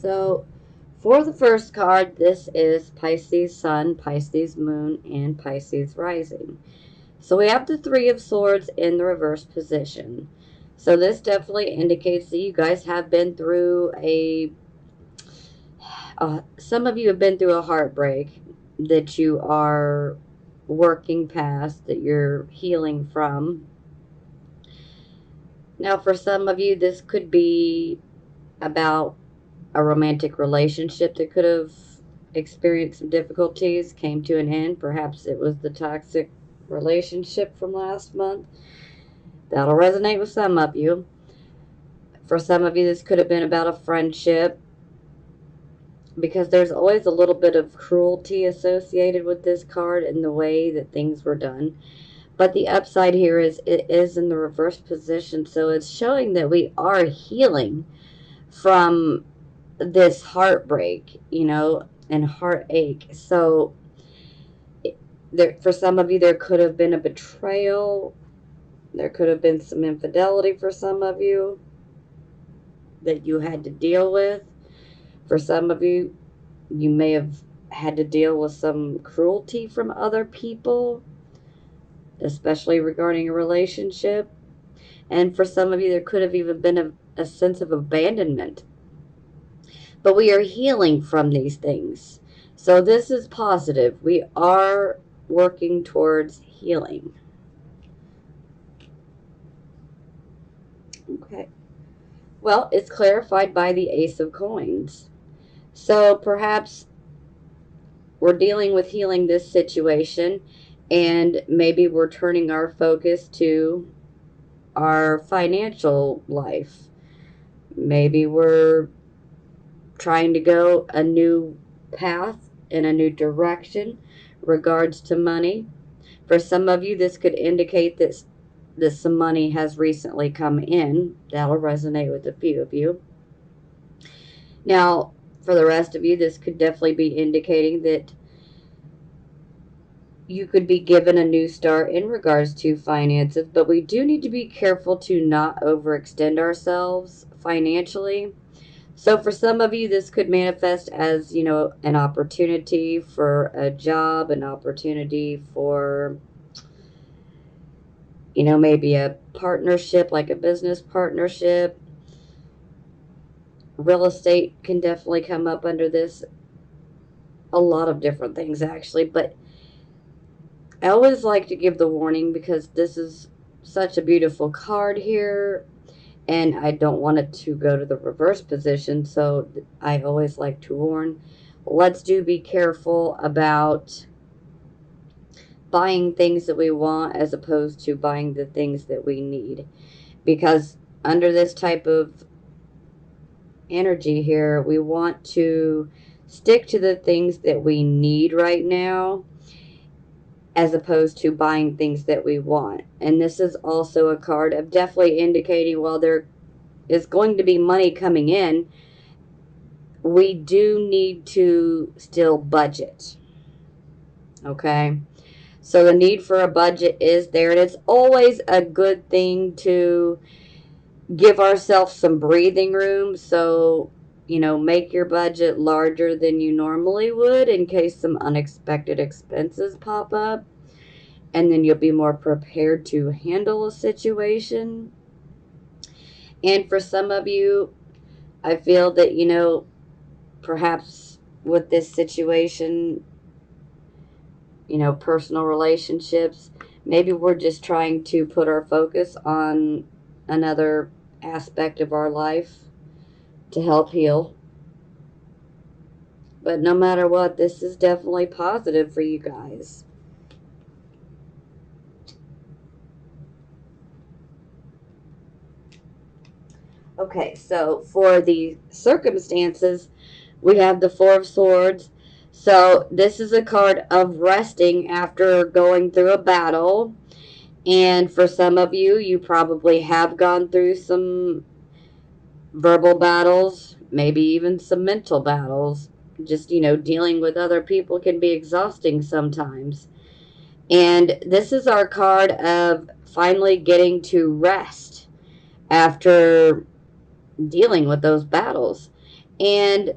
So, for the first card, this is Pisces Sun, Pisces Moon, and Pisces Rising. So we have the Three of Swords in the reverse position. So this definitely indicates that you guys have been through some of you have been through a heartbreak that you are working past, that you're healing from. Now, for some of you, this could be about a romantic relationship that could have experienced some difficulties, came to an end. Perhaps it was the toxic relationship from last month. That'll resonate with some of you. For some of you, this could have been about a friendship, because there's always a little bit of cruelty associated with this card and the way that things were done. But the upside here is it is in the reverse position, so it's showing that we are healing from this heartbreak, and heartache. So for some of you, there could have been a betrayal. There could have been some infidelity for some of you that you had to deal with. For some of you, you may have had to deal with some cruelty from other people, especially regarding a relationship. And for some of you, there could have even been a sense of abandonment. But we are healing from these things. So this is positive. We are working towards healing. Okay. Well, it's clarified by the Ace of Coins. So perhaps we're dealing with healing this situation, and maybe we're turning our focus to our financial life. Maybe we're trying to go a new path in a new direction regards to money. For some of you, this could indicate that some money has recently come in. That'll resonate with a few of you. Now, for the rest of you, this could definitely be indicating that you could be given a new start in regards to finances, but we do need to be careful to not overextend ourselves financially. So for some of you, this could manifest as, an opportunity for a job, an opportunity for, maybe a partnership, like a business partnership. Real estate can definitely come up under this. A lot of different things, actually, but I always like to give the warning because this is such a beautiful card here, and I don't want it to go to the reverse position, so I always like to warn. Let's be careful about buying things that we want as opposed to buying the things that we need, because under this type of energy here, we want to stick to the things that we need right now as opposed to buying things that we want. And this is also a card of definitely indicating, while there is going to be money coming in, we do need to still budget. Okay? So the need for a budget is there, and it's always a good thing to give ourselves some breathing room. So, make your budget larger than you normally would in case some unexpected expenses pop up. And then you'll be more prepared to handle a situation. And for some of you, I feel that, perhaps with this situation, personal relationships, maybe we're just trying to put our focus on another aspect of our life to help heal. But no matter what, this is definitely positive for you guys. Okay, so for the circumstances, we have the Four of Swords. So this is a card of resting after going through a battle. And for some of you, you probably have gone through some verbal battles, maybe even some mental battles. Just, dealing with other people can be exhausting sometimes. And this is our card of finally getting to rest after dealing with those battles. And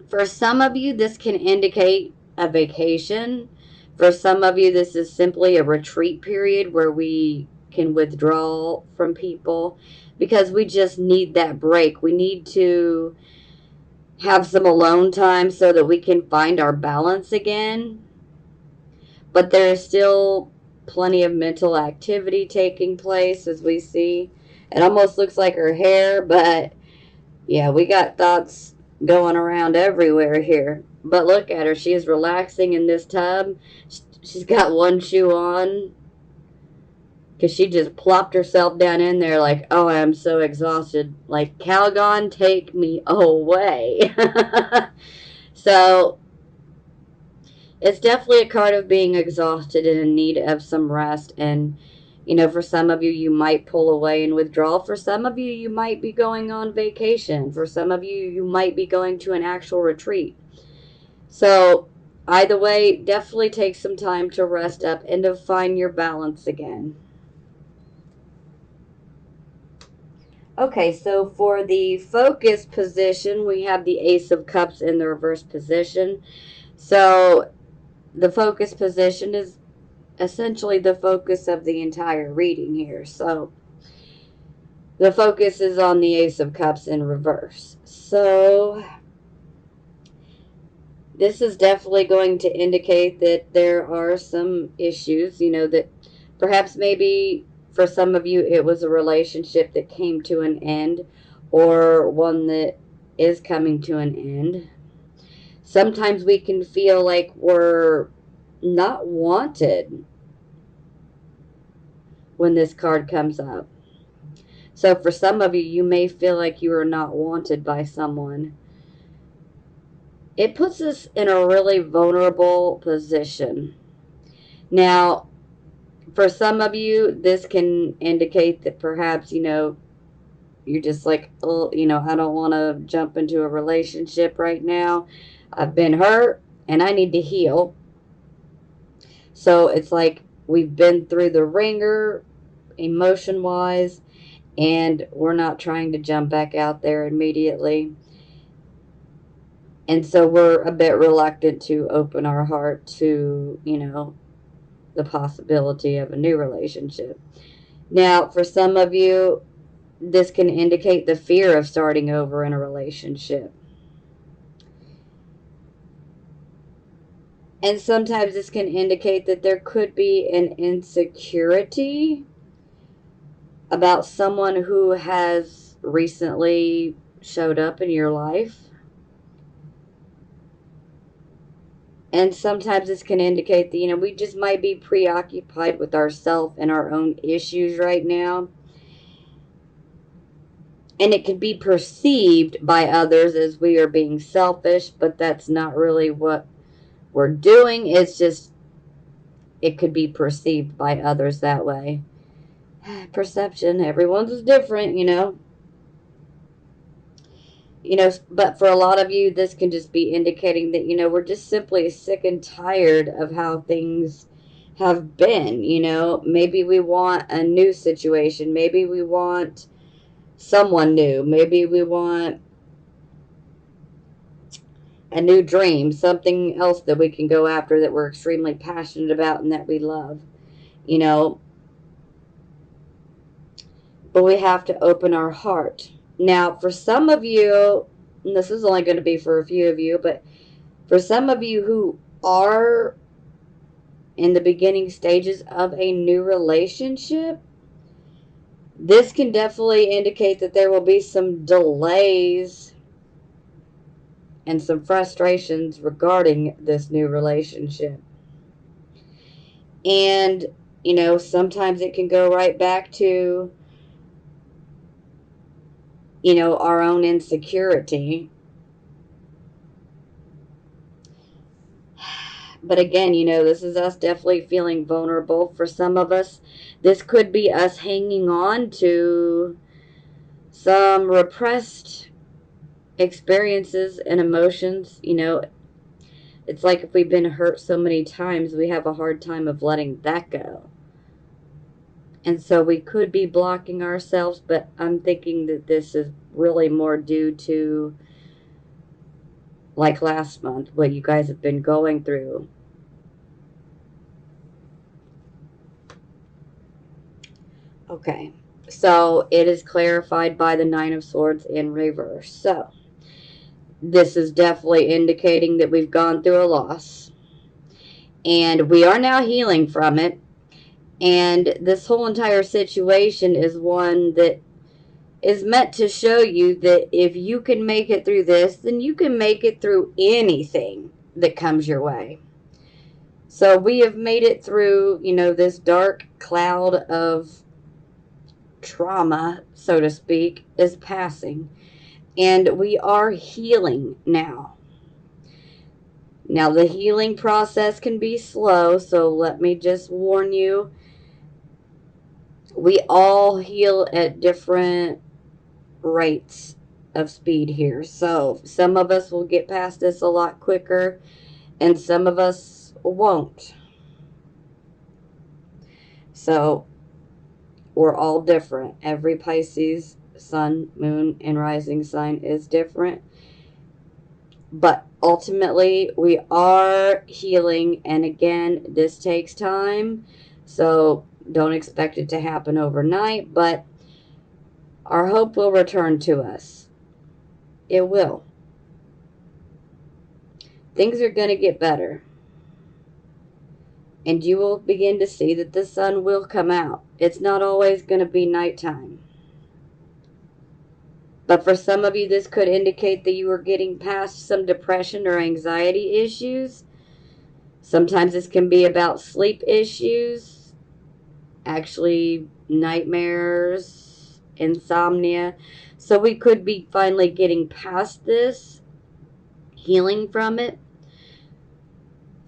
for some of you, this can indicate a vacation. For some of you, this is simply a retreat period where we can withdraw from people because we just need that break. We need to have some alone time so that we can find our balance again. But there is still plenty of mental activity taking place, as we see. It almost looks like her hair, but yeah, we got thoughts going around everywhere here. But look at her. She is relaxing in this tub. She's got one shoe on because she just plopped herself down in there like, oh, I'm so exhausted. Like, Calgon, take me away. So it's definitely a card of being exhausted and in need of some rest. And, for some of you, you might pull away and withdraw. For some of you, you might be going on vacation. For some of you, you might be going to an actual retreat. So, either way, definitely take some time to rest up and to find your balance again. Okay, so for the focus position, we have the Ace of Cups in the reverse position. So, the focus position is essentially the focus of the entire reading here. So the focus is on the Ace of Cups in reverse. So this is definitely going to indicate that there are some issues, that perhaps maybe for some of you it was a relationship that came to an end or one that is coming to an end. Sometimes we can feel like we're not wanted when this card comes up. So for some of you, you may feel like you are not wanted by someone. It puts us in a really vulnerable position. Now, for some of you, this can indicate that perhaps, you're just like, oh, I don't want to jump into a relationship right now. I've been hurt and I need to heal. So it's like we've been through the ringer emotion wise, and we're not trying to jump back out there immediately. And so we're a bit reluctant to open our heart to, the possibility of a new relationship. Now, for some of you, this can indicate the fear of starting over in a relationship. And sometimes this can indicate that there could be an insecurity about someone who has recently showed up in your life. And sometimes this can indicate that, we just might be preoccupied with ourselves and our own issues right now. And it can be perceived by others as we are being selfish, but that's not really what we're doing. It's just, it could be perceived by others that way. Perception, everyone's is different, but for a lot of you, this can just be indicating that, we're just simply sick and tired of how things have been. Maybe we want a new situation. Maybe we want someone new. Maybe we want a new dream, something else that we can go after that we're extremely passionate about and that we love, but we have to open our heart. Now, for some of you, and this is only going to be for a few of you, but for some of you who are in the beginning stages of a new relationship, this can definitely indicate that there will be some delays and some frustrations regarding this new relationship. And, sometimes it can go right back to, our own insecurity. But again, this is us definitely feeling vulnerable. For some of us, this could be us hanging on to some repressed experiences and emotions. It's like if we've been hurt so many times, we have a hard time of letting that go. And so we could be blocking ourselves, but I'm thinking that this is really more due to like last month, what you guys have been going through. Okay, so it is clarified by the Nine of Swords in reverse. So this is definitely indicating that we've gone through a loss, and we are now healing from it. And this whole entire situation is one that is meant to show you that if you can make it through this, then you can make it through anything that comes your way. So we have made it through, this dark cloud of trauma, so to speak, is passing. And we are healing now. Now, the healing process can be slow, so let me just warn you. We all heal at different rates of speed here. So some of us will get past this a lot quicker, and some of us won't. So we're all different. Every Pisces sun, moon, and rising sign is different. But ultimately, we are healing. And again, this takes time. So don't expect it to happen overnight. But our hope will return to us. It will. Things are going to get better. And you will begin to see that the sun will come out. It's not always going to be nighttime. But for some of you, this could indicate that you are getting past some depression or anxiety issues. Sometimes this can be about sleep issues, actually nightmares, insomnia. So we could be finally getting past this, healing from it.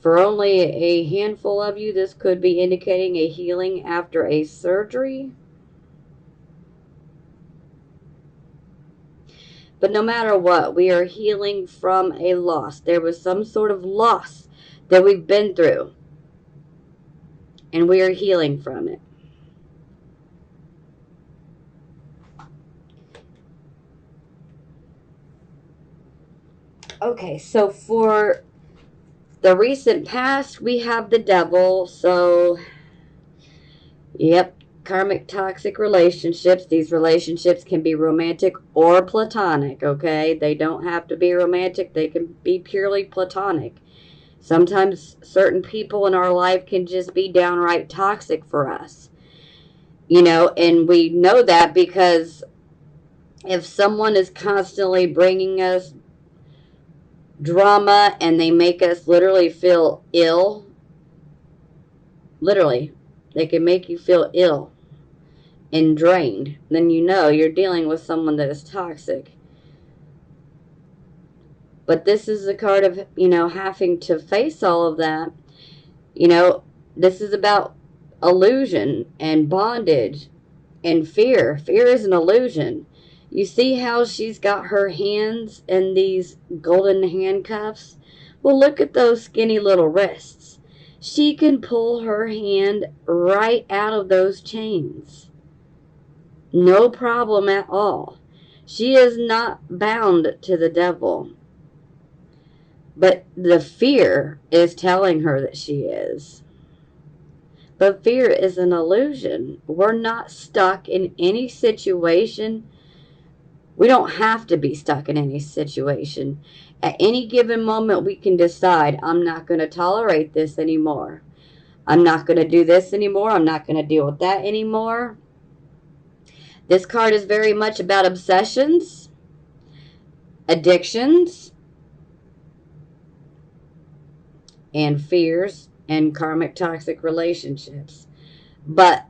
For only a handful of you, this could be indicating a healing after a surgery. But no matter what, we are healing from a loss. There was some sort of loss that we've been through, and we are healing from it. Okay, so for the recent past, we have the devil. So, yep, karmic toxic relationships. These relationships can be romantic or platonic, okay? They don't have to be romantic. They can be purely platonic. Sometimes certain people in our life can just be downright toxic for us. And we know that because if someone is constantly bringing us drama and they make us literally feel ill, literally, they can make you feel ill and drained, then you're dealing with someone that is toxic. But this is the card of, having to face all of that. This is about illusion and bondage and fear. Fear is an illusion. You see how she's got her hands in these golden handcuffs? Well, look at those skinny little wrists. She can pull her hand right out of those chains. No problem at all. She is not bound to the devil. But the fear is telling her that she is. But fear is an illusion. We're not stuck in any situation. We don't have to be stuck in any situation. At any given moment, we can decide, I'm not going to tolerate this anymore. I'm not going to do this anymore. I'm not going to deal with that anymore. This card is very much about obsessions, addictions, and fears, and karmic toxic relationships. But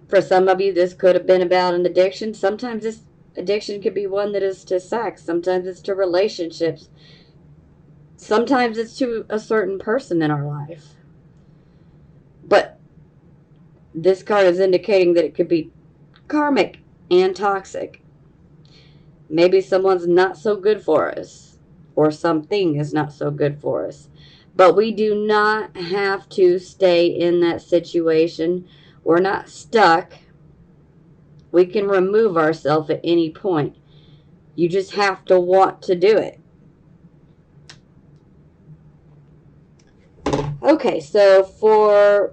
for some of you, this could have been about an addiction. Sometimes this addiction could be one that is to sex. Sometimes it's to relationships. Sometimes it's to a certain person in our life. But this card is indicating that it could be karmic and toxic. Maybe someone's not so good for us, or something is not so good for us. But we do not have to stay in that situation. We're not stuck. We can remove ourselves at any point. You just have to want to do it. Okay, so for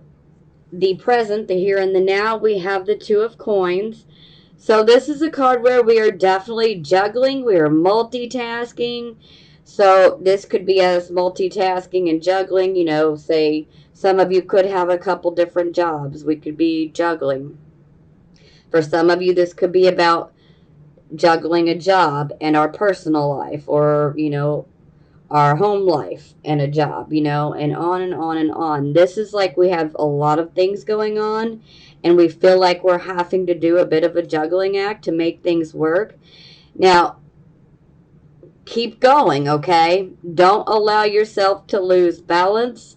the present, the here and the now, we have the Two of Coins. So this is a card where we are definitely juggling, we are multitasking. So this could be us multitasking and juggling, say some of you could have a couple different jobs. We could be juggling. For some of you, this could be about juggling a job and our personal life, or, our home life and a job, and on and on and on. This is like we have a lot of things going on and we feel like we're having to do a bit of a juggling act to make things work. Now, keep going, okay? Don't allow yourself to lose balance.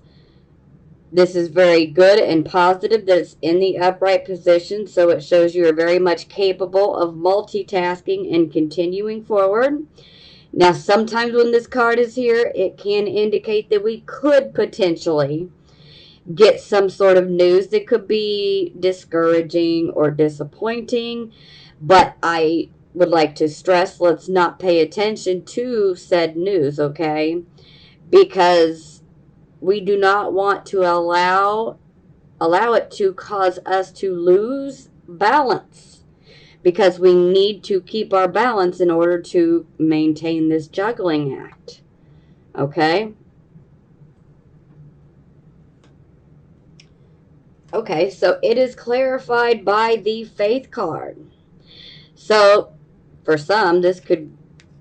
This is very good and positive that it's in the upright position, so it shows you are very much capable of multitasking and continuing forward. Now, sometimes when this card is here, it can indicate that we could potentially get some sort of news that could be discouraging or disappointing. But I would like to stress, let's not pay attention to said news, okay? Because we do not want to allow it to cause us to lose balance, because we need to keep our balance in order to maintain this juggling act. Okay? Okay, so it is clarified by the Faith card. So, for some, this could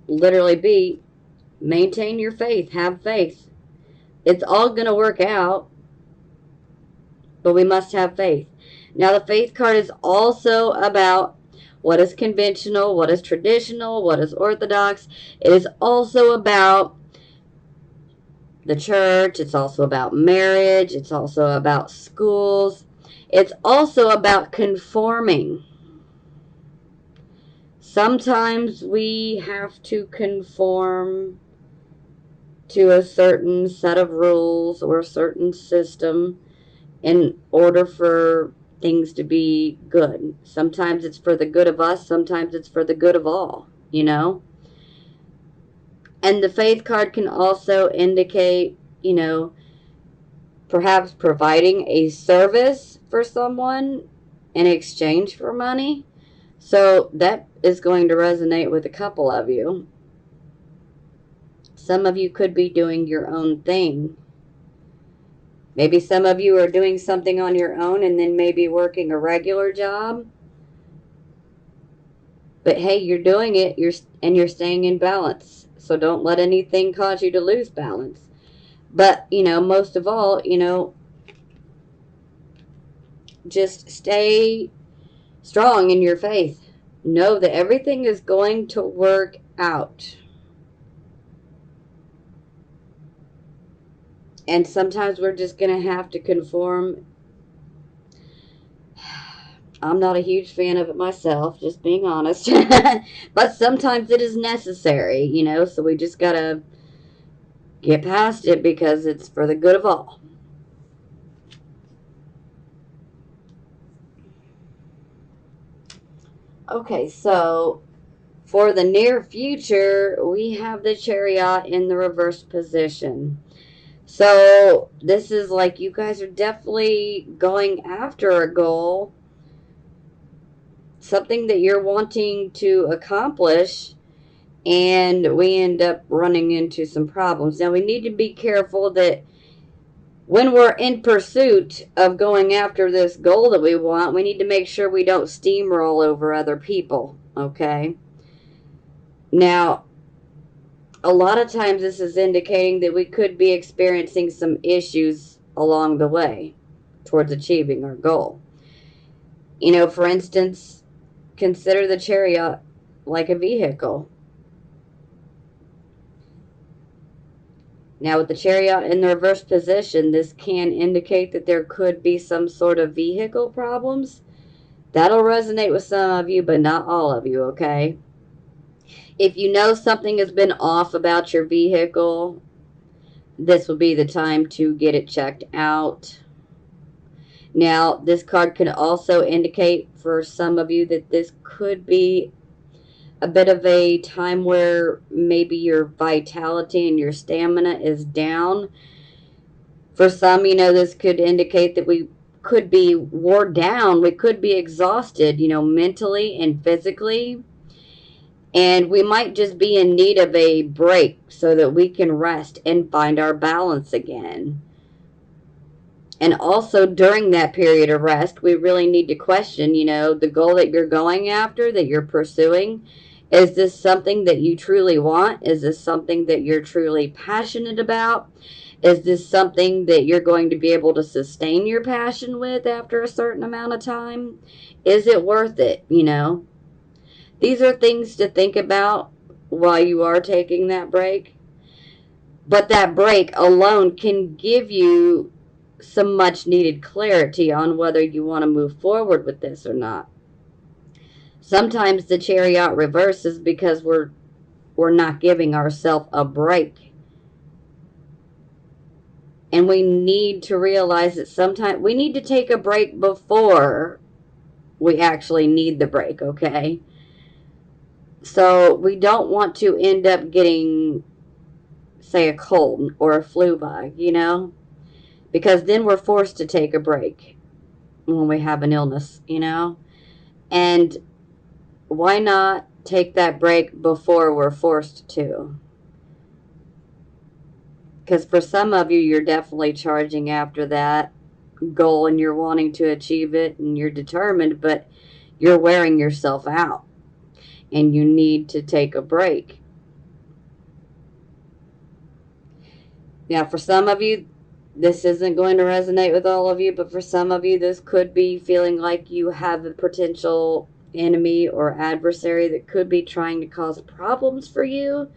literally be maintain your faith, have faith. It's all going to work out, but we must have faith. Now, the Faith card is also about what is conventional, what is traditional, what is orthodox. It is also about the church. It's also about marriage. It's also about schools. It's also about conforming. Sometimes we have to conform to a certain set of rules or a certain system in order for things to be good. Sometimes it's for the good of us, sometimes it's for the good of all. And the Faith card can also indicate, perhaps providing a service for someone in exchange for money. So that is going to resonate with a couple of you. Some of you could be doing your own thing. Maybe some of you are doing something on your own and then maybe working a regular job. But hey, you're doing it, you're staying in balance. So don't let anything cause you to lose balance. But, most of all, just stay strong in your faith. Know that everything is going to work out. And sometimes we're just going to have to conform. I'm not a huge fan of it myself, just being honest. But sometimes it is necessary, so we just got to get past it because it's for the good of all. Okay, so for the near future, we have the Chariot in the reverse position. So this is like you guys are definitely going after a goal, something that you're wanting to accomplish, and we end up running into some problems. Now, we need to be careful that when we're in pursuit of going after this goal that we want, we need to make sure we don't steamroll over other people, okay? Now, a lot of times this is indicating that we could be experiencing some issues along the way towards achieving our goal. For instance, consider the Chariot like a vehicle. Now, with the Chariot in the reverse position, this can indicate that there could be some sort of vehicle problems. That'll resonate with some of you, but not all of you, okay? If you know something has been off about your vehicle, this will be the time to get it checked out. Now, this card can also indicate for some of you that this could be a bit of a time where maybe your vitality and your stamina is down. For some, this could indicate that we could be worn down. We could be exhausted, mentally and physically. And we might just be in need of a break so that we can rest and find our balance again. And also during that period of rest, we really need to question, the goal that you're going after, that you're pursuing. Is this something that you truly want? Is this something that you're truly passionate about? Is this something that you're going to be able to sustain your passion with after a certain amount of time? Is it worth it? These are things to think about while you are taking that break. But that break alone can give you some much needed clarity on whether you want to move forward with this or not. Sometimes the chariot reverses because we're not giving ourselves a break. And we need to realize that sometimes we need to take a break before we actually need the break, okay? So we don't want to end up getting, say, a cold or a flu bug, because then we're forced to take a break when we have an illness, And why not take that break before we're forced to? Because for some of you, you're definitely charging after that goal and you're wanting to achieve it and you're determined, but you're wearing yourself out and you need to take a break. Now, for some of you, this isn't going to resonate with all of you, but for some of you, this could be feeling like you have a potential enemy or adversary that could be trying to cause problems for you.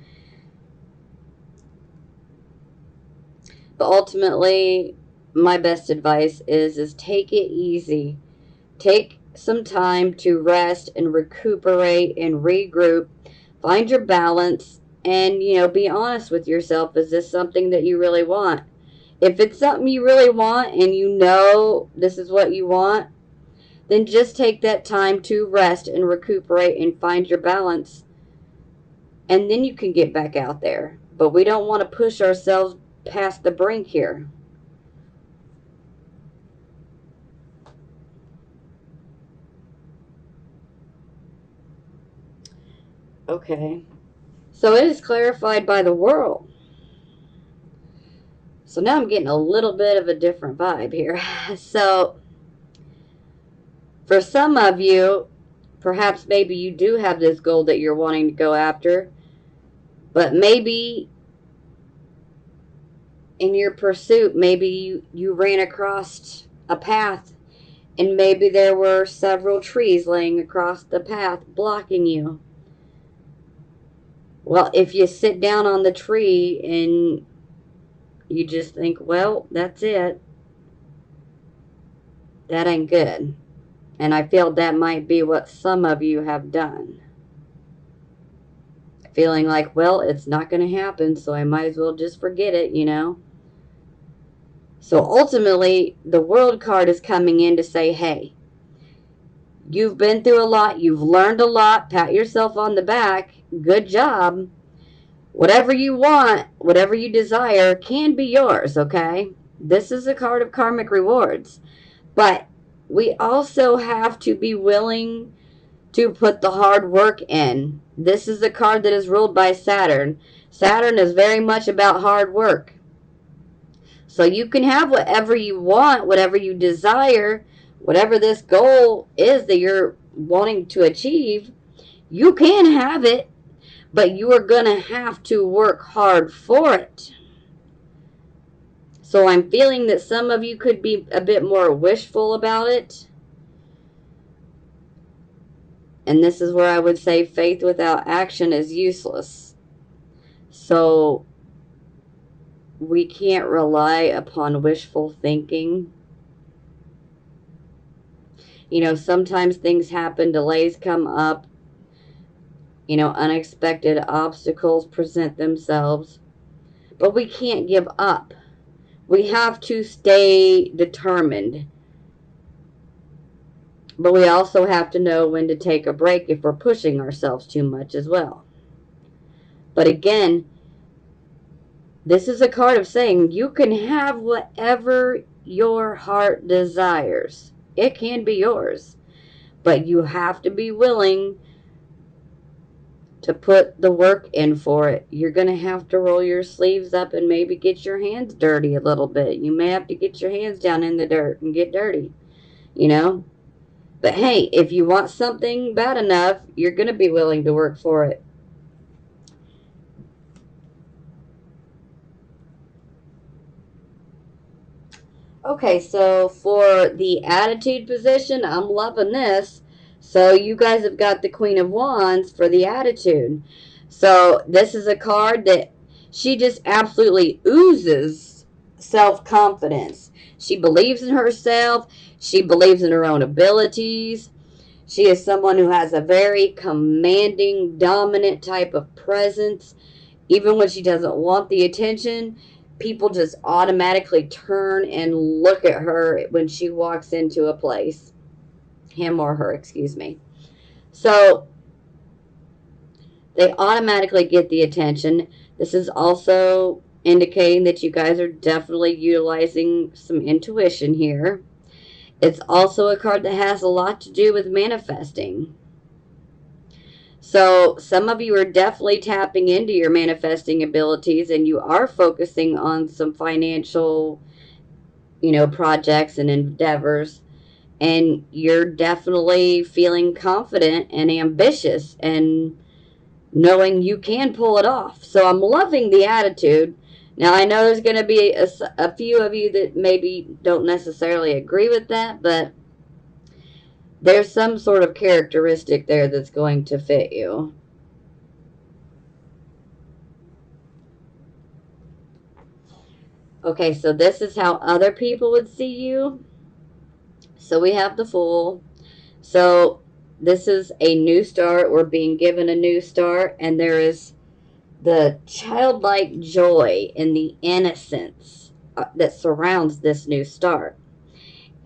But ultimately, my best advice is take it easy. Take some time to rest and recuperate and regroup. Find your balance and, be honest with yourself. Is this something that you really want? If it's something you really want and this is what you want, then just take that time to rest and recuperate and find your balance. And then you can get back out there. But we don't want to push ourselves past the brink here. Okay. So it is clarified by the world. So now I'm getting a little bit of a different vibe here. So for some of you, perhaps maybe you do have this goal that you're wanting to go after, but maybe in your pursuit, maybe you ran across a path and maybe there were several trees laying across the path blocking you. Well, if you sit down on the tree and you just think, well, that's it, that ain't good. And I feel that might be what some of you have done. Feeling like, well, it's not going to happen, so I might as well just forget it, So ultimately, the world card is coming in to say, hey, you've been through a lot, you've learned a lot, pat yourself on the back, good job. Whatever you want, whatever you desire can be yours, okay? This is a card of karmic rewards. But we also have to be willing to put the hard work in. This is a card that is ruled by Saturn. Saturn is very much about hard work. So you can have whatever you want, whatever you desire, whatever this goal is that you're wanting to achieve, you can have it, but you are going to have to work hard for it. So I'm feeling that some of you could be a bit more wishful about it. And this is where I would say faith without action is useless. So we can't rely upon wishful thinking. Sometimes things happen, delays come up, unexpected obstacles present themselves. But we can't give up. We have to stay determined. But we also have to know when to take a break if we're pushing ourselves too much as well. But again, This is a card of saying you can have whatever your heart desires. It can be yours, but you have to be willing to put the work in for it. You're going to have to roll your sleeves up and maybe get your hands dirty a little bit. You may have to get your hands down in the dirt and get dirty, you know? But hey, if you want something bad enough, you're going to be willing to work for it. Okay, so for the attitude position, I'm loving this. So you guys have got the Queen of Wands for the attitude. So this is a card that she just absolutely oozes self-confidence. She believes in herself. She believes in her own abilities. She is someone who has a very commanding, dominant type of presence. Even when she doesn't want the attention, people just automatically turn and look at her when she walks into a place. Him or her, excuse me. So they automatically get the attention. This is also indicating that you guys are definitely utilizing some intuition here. It's also a card that has a lot to do with manifesting. So some of you are definitely tapping into your manifesting abilities, and you are focusing on some financial, projects and endeavors. And you're definitely feeling confident and ambitious and knowing you can pull it off. So I'm loving the attitude. Now, I know there's going to be a few of you that maybe don't necessarily agree with that, but there's some sort of characteristic there that's going to fit you. Okay, so this is how other people would see you. So we have the Fool. So this is a new start. We're being given a new start, and there is the childlike joy and the innocence that surrounds this new start.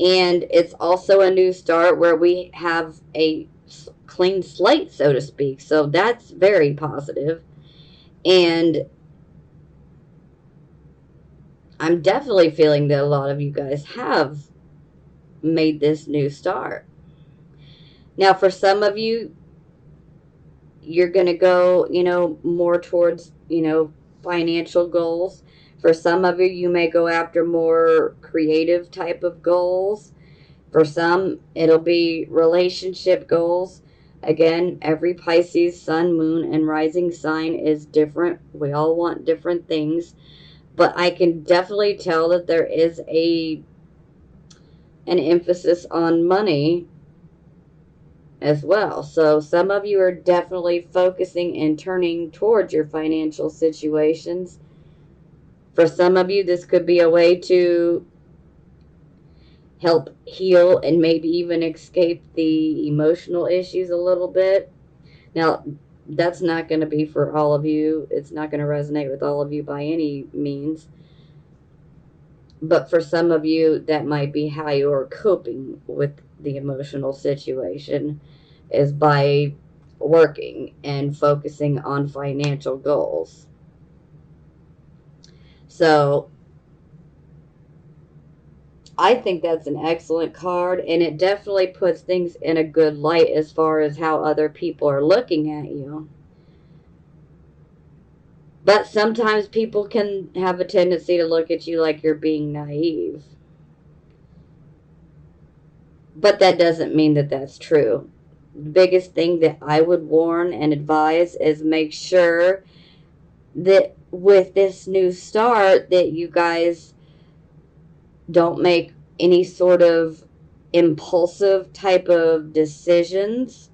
And it's also a new start where we have a clean slate, so to speak. So that's very positive. And I'm definitely feeling that a lot of you guys have made this new start. Now, for some of you, you're going to go, more towards, financial goals. For some of you, you may go after more creative type of goals. For some, it'll be relationship goals. Again, every Pisces sun, moon, and rising sign is different. We all want different things. But I can definitely tell that there is an emphasis on money as well. So some of you are definitely focusing and turning towards your financial situations. For some of you, this could be a way to help heal and maybe even escape the emotional issues a little bit. Now, that's not going to be for all of you. It's not going to resonate with all of you by any means. But for some of you, that might be how you're coping with the emotional situation, is by working and focusing on financial goals. So I think that's an excellent card, and it definitely puts things in a good light as far as how other people are looking at you. But sometimes people can have a tendency to look at you like you're being naive. But that doesn't mean that that's true. The biggest thing that I would warn and advise is make sure that with this new start that you guys don't make any sort of impulsive type of decisions,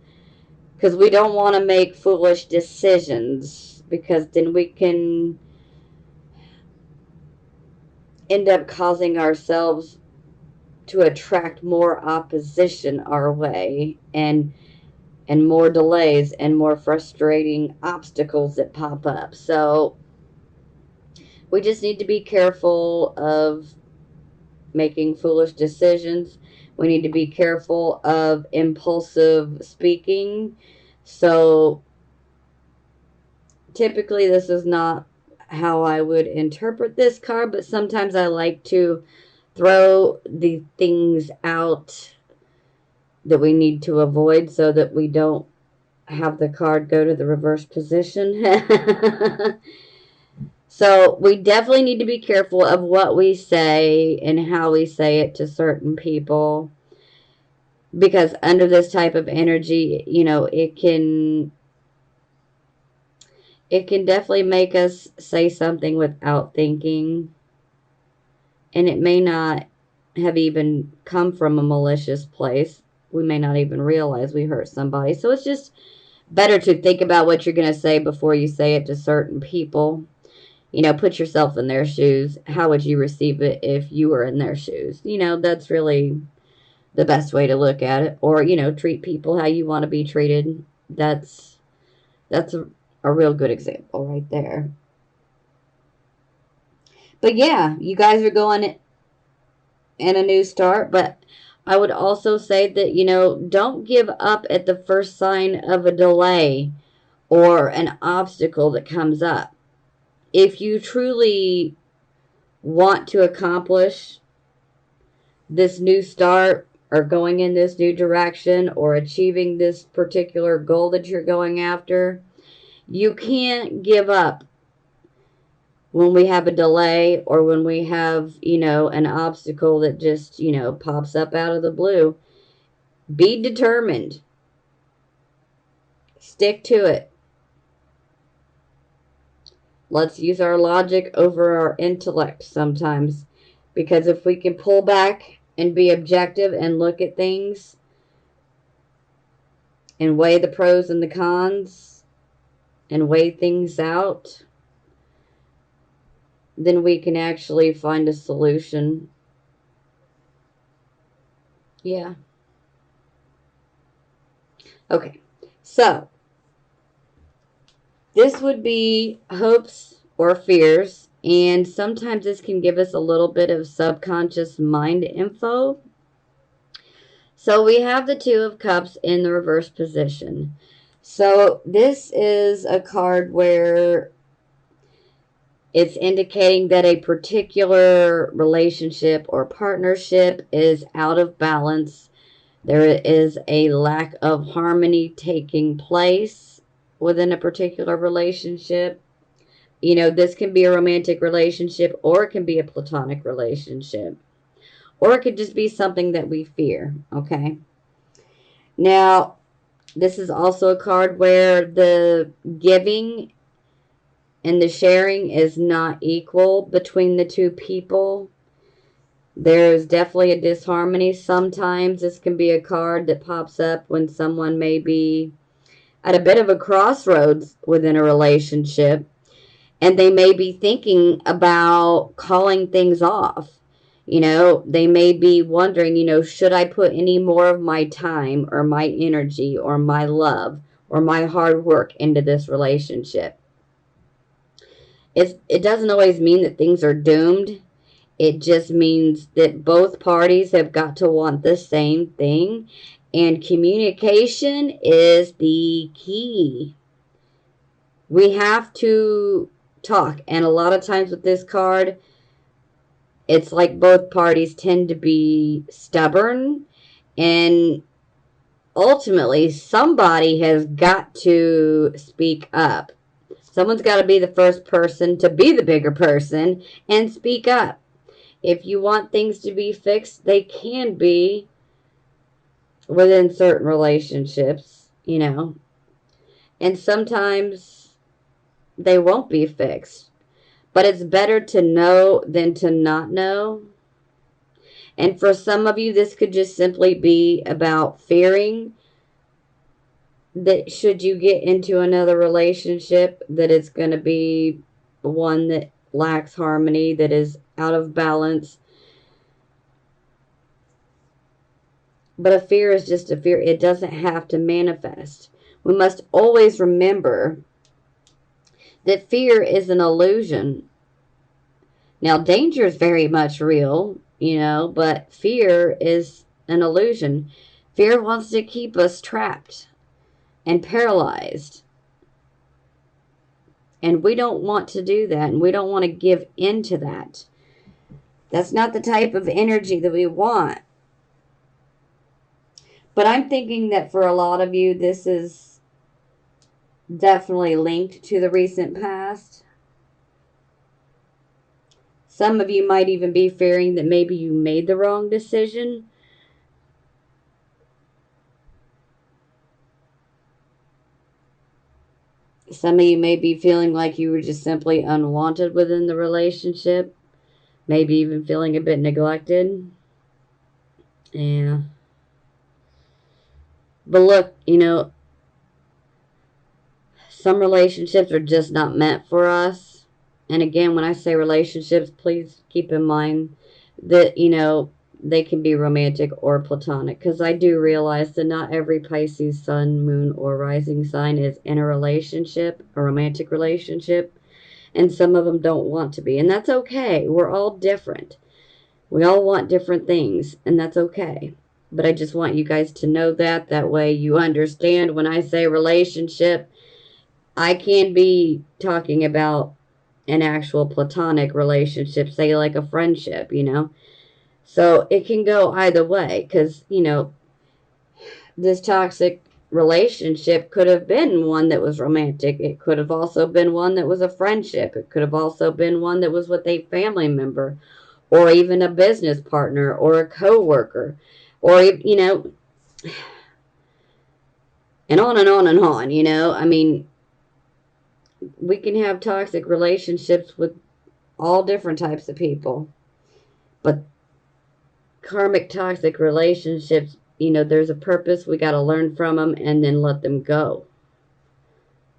because we don't want to make foolish decisions, because then we can end up causing ourselves to attract more opposition our way, and more delays and more frustrating obstacles that pop up. So we just need to be careful of making foolish decisions. We need to be careful of impulsive speaking. So typically this is not how I would interpret this card, but sometimes I like to throw the things out that we need to avoid so that we don't have the card go to the reverse position. So we definitely need to be careful of what we say and how we say it to certain people, because under this type of energy, it can definitely make us say something without thinking, and it may not have even come from a malicious place. We may not even realize we hurt somebody. So it's just better to think about what you're going to say before you say it to certain people. Put yourself in their shoes. How would you receive it if you were in their shoes? That's really the best way to look at it. Or, treat people how you want to be treated. That's a real good example right there. But yeah, you guys are going in a new start, but I would also say that, don't give up at the first sign of a delay or an obstacle that comes up. If you truly want to accomplish this new start or going in this new direction or achieving this particular goal that you're going after, you can't give up when we have a delay or when we have, an obstacle that just, pops up out of the blue. Be determined. Stick to it. Let's use our logic over our intellect sometimes. Because if we can pull back and be objective and look at things and weigh the pros and the cons and weigh things out, then we can actually find a solution. Yeah. Okay. So, this would be hopes or fears, and sometimes this can give us a little bit of subconscious mind info. So we have the Two of Cups in the reverse position. So this is a card where it's indicating that a particular relationship or partnership is out of balance. There is a lack of harmony taking place within a particular relationship. This can be a romantic relationship or it can be a platonic relationship. Or it could just be something that we fear, okay? Now, this is also a card where the giving and the sharing is not equal between the two people. There's definitely a disharmony. Sometimes this can be a card that pops up when someone may be at a bit of a crossroads within a relationship, and they may be thinking about calling things off. They may be wondering, should I put any more of my time or my energy or my love or my hard work into this relationship? It doesn't always mean that things are doomed. It just means that both parties have got to want the same thing, and communication is the key. We have to talk, and a lot of times with this card, it's like both parties tend to be stubborn, and ultimately somebody has got to speak up. Someone's got to be the first person to be the bigger person and speak up. If you want things to be fixed, they can be within certain relationships. And sometimes they won't be fixed. But it's better to know than to not know. And for some of you, this could just simply be about fearing that should you get into another relationship, that it's going to be one that lacks harmony, that is out of balance. But a fear is just a fear. It doesn't have to manifest. We must always remember that fear is an illusion. Now, danger is very much real, but fear is an illusion. Fear wants to keep us trapped and paralyzed. And we don't want to do that, and we don't want to give into that. That's not the type of energy that we want. But I'm thinking that for a lot of you, this is definitely linked to the recent past. Some of you might even be fearing that maybe you made the wrong decision. Some of you may be feeling like you were just simply unwanted within the relationship. Maybe even feeling a bit neglected. Yeah. But look, some relationships are just not meant for us. And again, when I say relationships, please keep in mind that, they can be romantic or platonic. Because I do realize that not every Pisces sun, moon, or rising sign is in a relationship, a romantic relationship. And some of them don't want to be. And that's okay. We're all different. We all want different things. And that's okay. But I just want you guys to know that. That way you understand when I say relationship, I can be talking about an actual platonic relationship, say like a friendship. So it can go either way because, this toxic relationship could have been one that was romantic. It could have also been one that was a friendship. It could have also been one that was with a family member or even a business partner or a coworker or, and on and on and on, I mean, we can have toxic relationships with all different types of people. But karmic toxic relationships, there's a purpose. We got to learn from them and then let them go.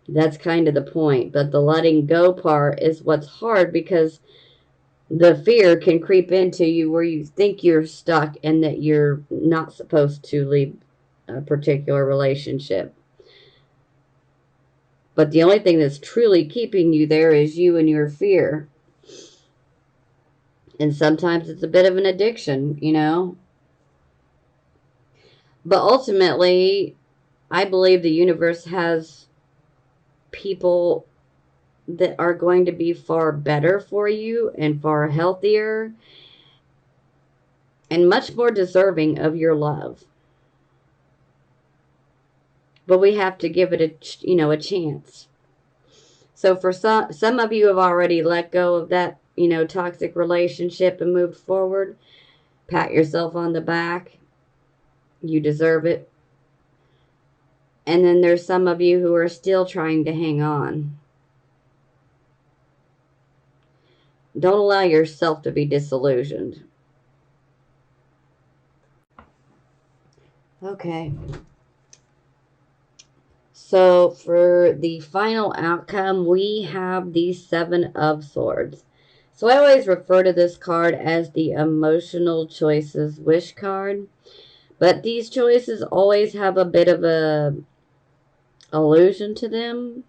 That's kind of the point. But the letting go part is what's hard because the fear can creep into you where you think you're stuck and that you're not supposed to leave a particular relationship. But the only thing that's truly keeping you there is you and your fear. And sometimes it's a bit of an addiction. But ultimately, I believe the universe has people that are going to be far better for you and far healthier and much more deserving of your love. But we have to give it a chance. So for some of you have already let go of that, toxic relationship and moved forward. Pat yourself on the back. You deserve it. And then there's some of you who are still trying to hang on. Don't allow yourself to be disillusioned. Okay. So for the final outcome, we have the Seven of Swords. So I always refer to this card as the emotional choices wish card. But these choices always have a bit of a illusion to them.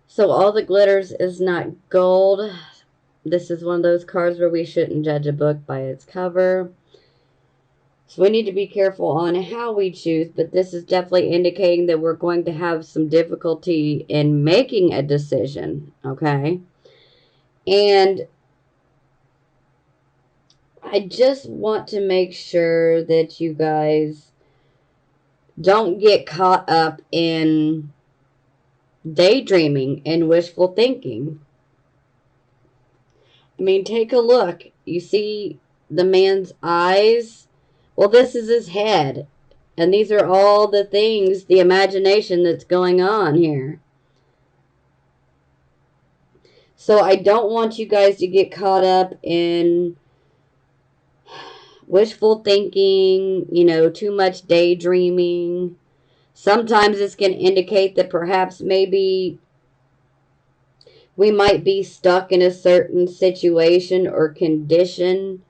So all the glitters is not gold. This is one of those cards where we shouldn't judge a book by its cover. So we need to be careful on how we choose, but this is definitely indicating that we're going to have some difficulty in making a decision, okay? And I just want to make sure that you guys don't get caught up in daydreaming and wishful thinking. I mean, take a look. You see the man's eyes? Well, this is his head. And these are all the things, the imagination that's going on here. So I don't want you guys to get caught up in wishful thinking, too much daydreaming. Sometimes this can indicate that perhaps maybe we might be stuck in a certain situation or condition,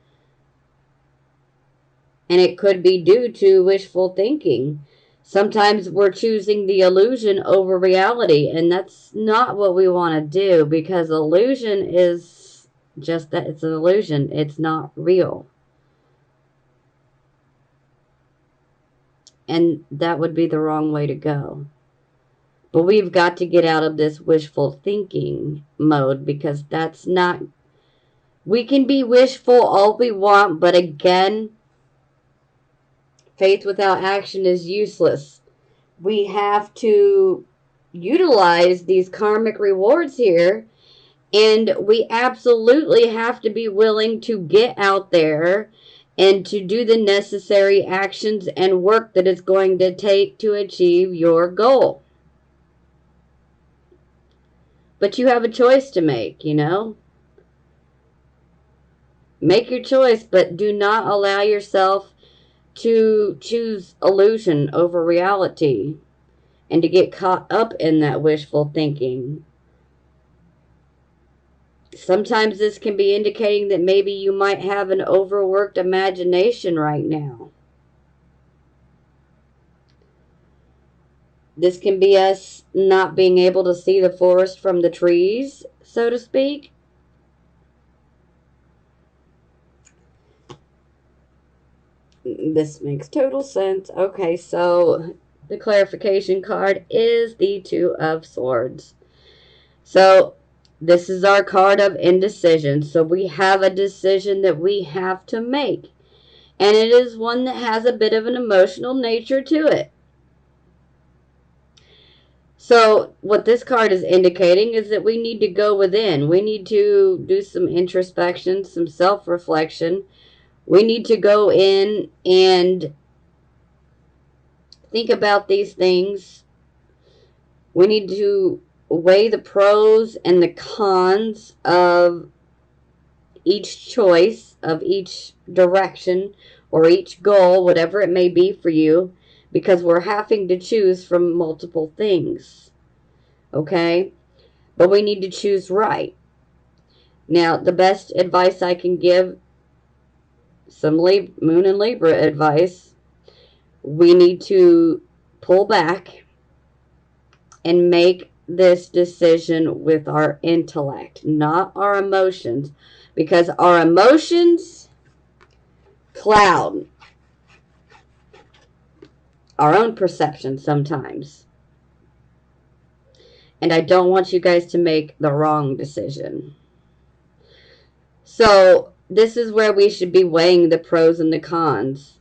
and it could be due to wishful thinking. Sometimes we're choosing the illusion over reality, and that's not what we want to do because illusion is just that. It's an illusion. It's not real. And that would be the wrong way to go. But we've got to get out of this wishful thinking mode, because that's not, we can be wishful all we want, but again, faith without action is useless. We have to utilize these karmic rewards here, and we absolutely have to be willing to get out there and to do the necessary actions and work that it's going to take to achieve your goal. But you have a choice to make, you know? Make your choice, but do not allow yourself to choose illusion over reality and to get caught up in that wishful thinking. Sometimes this can be indicating that maybe you might have an overworked imagination right now. This can be us not being able to see the forest from the trees, so to speak. This makes total sense. Okay, so the clarification card is the Two of Swords. So this is our card of indecision. So we have a decision that we have to make. And it is one that has a bit of an emotional nature to it. So what this card is indicating is that we need to go within. We need to do some introspection, some self-reflection. We need to go in and think about these things. We need to weigh the pros and the cons of each choice, of each direction, or each goal, whatever it may be for you, because we're having to choose from multiple things. Okay? But we need to choose right. Now, the best advice I can give, some Moon and Libra advice, we need to pull back and make this decision with our intellect, not our emotions, because our emotions cloud our own perception sometimes. And I don't want you guys to make the wrong decision. So this is where we should be weighing the pros and the cons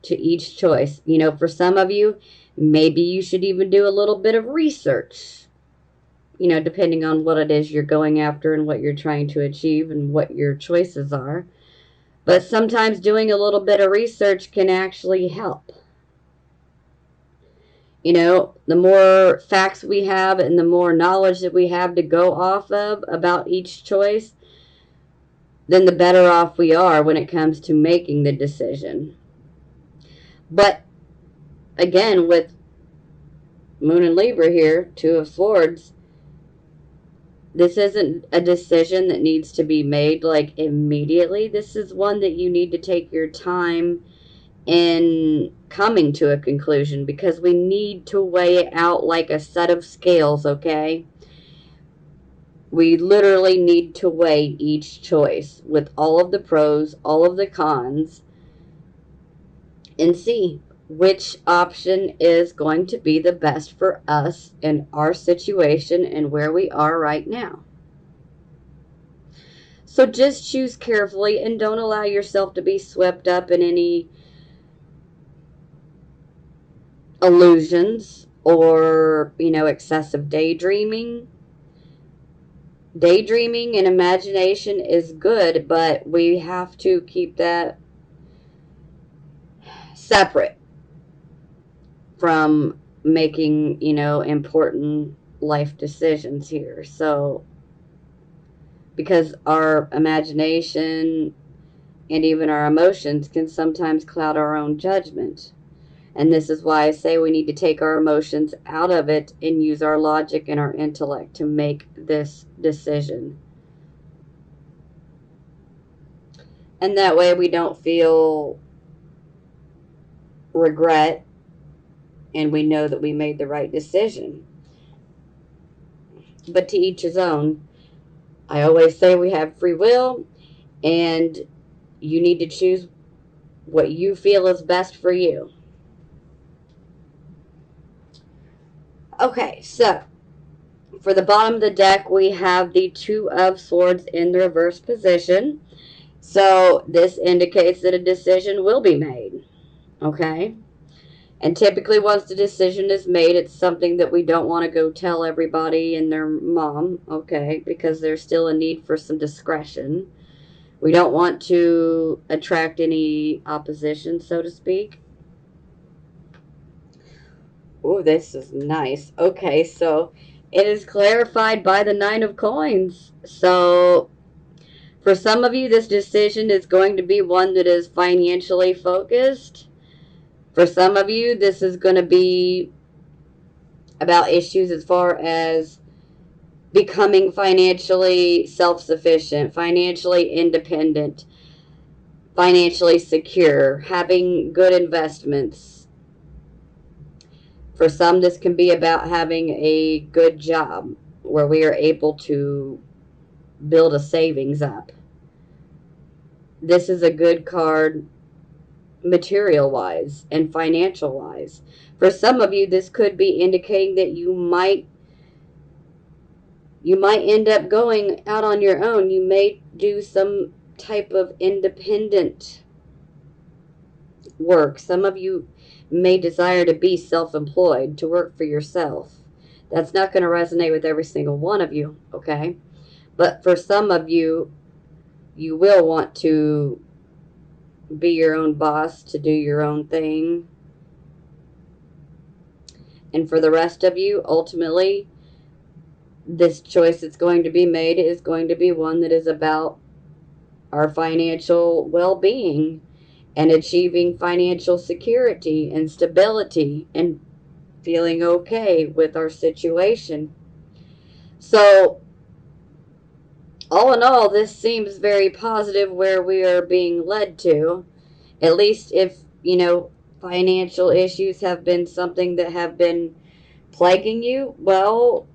to each choice. You know, for some of you, maybe you should even do a little bit of research, you know, depending on what it is you're going after and what you're trying to achieve and what your choices are. But sometimes doing a little bit of research can actually help. You know, the more facts we have and the more knowledge that we have to go off of about each choice, then the better off we are when it comes to making the decision. But again, with Moon and Libra here, Two of Swords, this isn't a decision that needs to be made like immediately. This is one that you need to take your time in coming to a conclusion, because we need to weigh it out like a set of scales, okay? We literally need to weigh each choice with all of the pros, all of the cons, and see which option is going to be the best for us and our situation and where we are right now. So just choose carefully and don't allow yourself to be swept up in any illusions or, you know, excessive daydreaming. Daydreaming and imagination is good, but we have to keep that separate from making, you know, important life decisions here. So, because our imagination and even our emotions can sometimes cloud our own judgment. And this is why I say we need to take our emotions out of it and use our logic and our intellect to make this decision. And that way we don't feel regret, and we know that we made the right decision. But to each his own. I always say we have free will, and you need to choose what you feel is best for you. Okay, so for the bottom of the deck, we have the Two of Swords in the reverse position. So this indicates that a decision will be made. Okay? And typically, once the decision is made, it's something that we don't want to go tell everybody and their mom, okay? Because there's still a need for some discretion. We don't want to attract any opposition, so to speak. Oh, this is nice. Okay, so it is clarified by the Nine of Coins. So for some of you, this decision is going to be one that is financially focused. For some of you, this is going to be about issues as far as becoming financially self-sufficient, financially independent, financially secure, having good investments. For some, this can be about having a good job where we are able to build a savings up. This is a good card material wise and financial wise. For some of you, this could be indicating that you might end up going out on your own. You may do some type of independent work. Some of you may desire to be self-employed, to work for yourself. That's not going to resonate with every single one of you, okay? But for some of you, you will want to be your own boss, to do your own thing. And for the rest of you, ultimately, this choice that's going to be made is going to be one that is about our financial well-being and achieving financial security and stability and feeling okay with our situation. So, all in all, this seems very positive where we are being led to. At least if, financial issues have been something that have been plaguing you, well,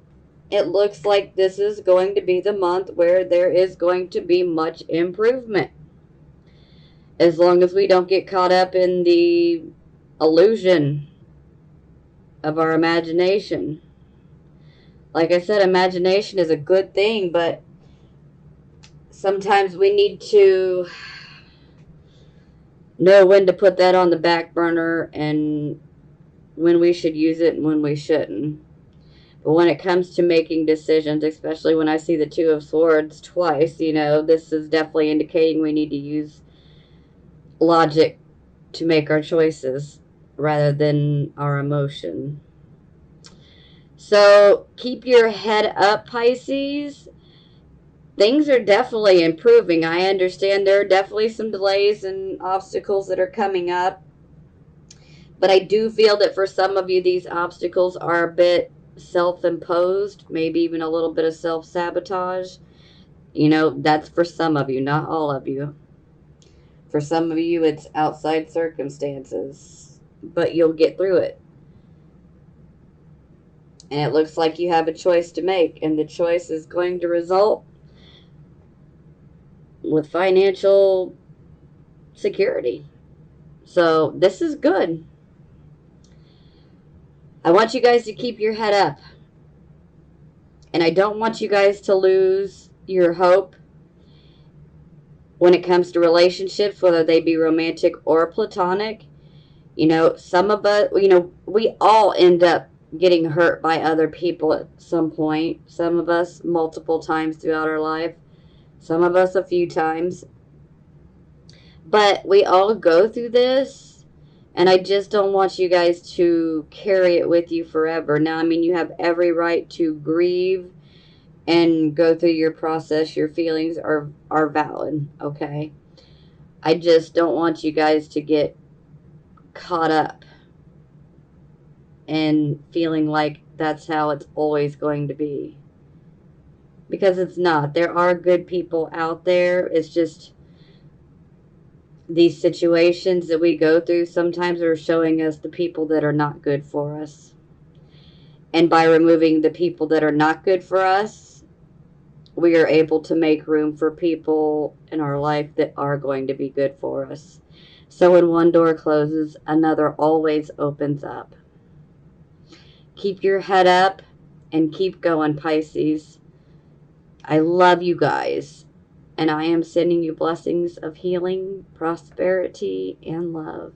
it looks like this is going to be the month where there is going to be much improvement. As long as we don't get caught up in the illusion of our imagination. Like I said, imagination is a good thing, but sometimes we need to know when to put that on the back burner and when we should use it and when we shouldn't. But when it comes to making decisions, especially when I see the Two of Swords twice, this is definitely indicating we need to use logic to make our choices rather than our emotion. So keep your head up, Pisces. Things are definitely improving. I understand there are definitely some delays and obstacles that are coming up. But I do feel that for some of you, these obstacles are a bit self-imposed, maybe even a little bit of self-sabotage. That's for some of you, not all of you. For some of you, it's outside circumstances, but you'll get through it. And it looks like you have a choice to make, and the choice is going to result with financial security. So this is good. I want you guys to keep your head up. And I don't want you guys to lose your hope when it comes to relationships, whether they be romantic or platonic. Some of us, we all end up getting hurt by other people at some point. Some of us multiple times throughout our life. Some of us a few times. But we all go through this, and I just don't want you guys to carry it with you forever. Now, you have every right to grieve and go through your process. Your feelings are valid, okay? I just don't want you guys to get caught up and feeling like that's how it's always going to be. Because it's not. There are good people out there. It's just these situations that we go through sometimes are showing us the people that are not good for us. And by removing the people that are not good for us, we are able to make room for people in our life that are going to be good for us. So when one door closes, another always opens up. Keep your head up and keep going, Pisces. I love you guys, and I am sending you blessings of healing, prosperity, and love.